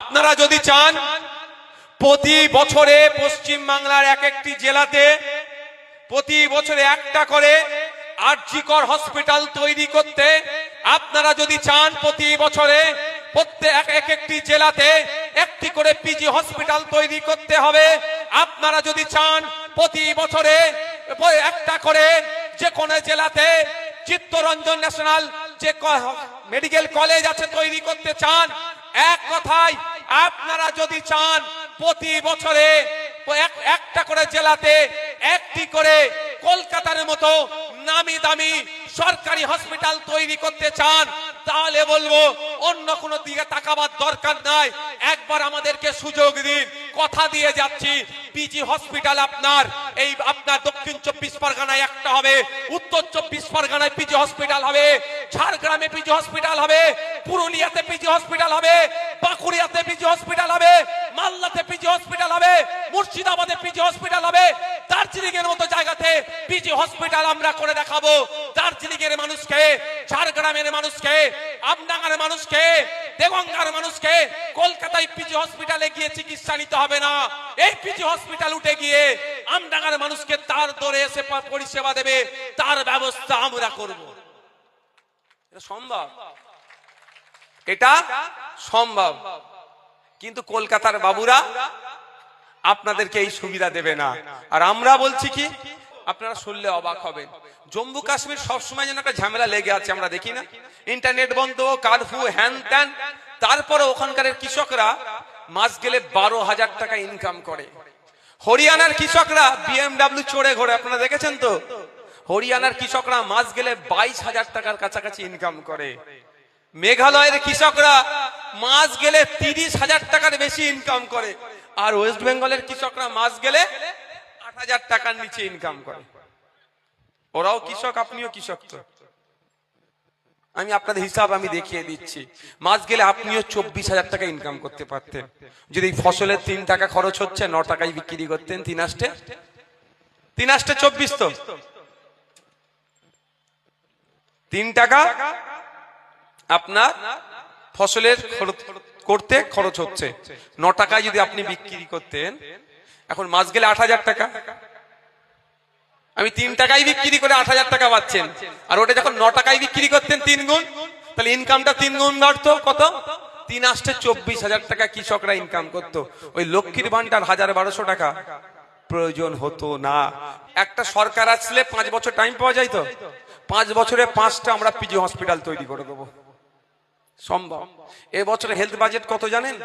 আপনারা যদি চান প্রতি বছরে পশ্চিম বাংলার এক একটি জেলাতে প্রতি বছরে একটা করে আরজিকর হসপিটাল তৈরি করতে, আপনারা যদি চান প্রতি বছরে প্রত্যেক এক একটি জেলাতে একটি করে পিজি হসপিটাল তৈরি করতে হবে, আপনারা যদি চান প্রতি বছরে একটা করে যে কোনো জেলাতে চিত্তরঞ্জন ন্যাশনাল যে মেডিকেল কলেজ আছে তৈরি করতে চান, এক কথায় আপনারা যদি চান প্রতি বছরে একটা করে জেলাতে একটি করে কলকাতার মতো নামি দামি সরকারি হসপিটাল তৈরি করতে চান, তাহলে বলবো অন্য কোনো দিকে তাকাবার দরকার নাই। একবার আমাদেরকে সুযোগ দিন, কথা দিয়ে যাচ্ছি পিজি হসপিটাল আপনার দক্ষিণ 24 পরগনায় একটা হবে, উত্তর 24 পরগনায় পিজি হসপিটাল হবে, ঝাড়গ্রামে পিজি হসপিটাল হবে, পুরুলিয়াতে পিজি হসপিটাল হবে, বাঁকুড়াতে পিজি হসপিটাল হবে, মালদাতে পিজি হসপিটাল হবে, মুর্শিদাবাদে পিজি হসপিটাল হবে, দার্জিলিং এর মতো জায়গাতে পিজি হসপিটাল আমরা করে দেখাবো। দার্জিলিং এর মানুষকে, ঝাড়গ্রামের মানুষকে, আমডাঙ্গার মানুষকে, দেগঙ্গার মানুষকে কলকাতায় পিজি হসপিটালে গিয়ে চিকিৎসা নিতে হবে না। এই পিজি হসপিটাল উঠে গিয়ে আমডাঙ্গার মানুষকে তার দরে এসে পরিষেবা দেবে, তার ব্যবস্থা আমরা করব। এটা সম্ভব, এটা সম্ভব। কিন্তু কলকাতার বাবুরা আপনাদেরকে এই সুবিধা দেবে না। আর আমরা বলছি কি, আপনারা শুনলে অবাক হবেন, জম্মু কাশ্মীর সবসময় যেন একটা ঝামেলা লেগে আছে, আমরা দেখি না? ইন্টারনেট বন্ধ, কারফিউ, হ্যান ত্যান, তারপরে ওখানকার কৃষকরা মাস গেলে 12,000 টাকা ইনকাম করে। হরিয়ানার কৃষকরা BMW চড়ে ঘোরে, আপনারা দেখেছেন তো? হরিয়ানার কৃষকরা মাস গেলে 22,000 টাকার কাছাকাছি ইনকাম করে। মেঘালয়ের কৃষকরা মাস গেলে 30,000 টাকার বেশি ইনকাম করে। আর ওয়েস্ট বেঙ্গলের কৃষকরা মাস গেলে 8,000 টাকার নিচে ইনকাম করে। ওরাও কৃষক, আপনিও কৃষক। তো আমি আপনাদের হিসাব আমি দেখিয়ে দিচ্ছি, মাস গেলে আপনিও 24,000 টাকা ইনকাম করতে পারতেন যদি ফসলের 3 টাকা খরচ হচ্ছে 9 টাকায় বিক্রি করতেন। 3 আষ্টে 24, তো 3 টাকা আপনার ফসলের করতে খরচ হচ্ছে, 9 টাকায় যদি আপনি বিক্রি করতেন, এখন মাস গেলে 8,000 টাকা। আমি 3 টাকায় বিক্রি করে 8,000 টাকা পাচ্ছেন, আর ওটা যখন 9 টাকায় বিক্রি করতেন 3 গুণ, তাহলে ইনকামটা 3 গুণ বাড়তো। কত? 3 আষ্টে 24,000 টাকা কৃষকরা ইনকাম করতো। ওই লক্ষ্মীর ভান্ডার 1,000-1,200 টাকা প্রয়োজন হতো না। একটা সরকার আসলে 5 বছর টাইম পাওয়া যায়, তো 5 বছরে 5টা আমরা পিজি হসপিটাল তৈরি করে দেবো। সম্ভব। এবছরে হেলথ বাজেট কত জানেন?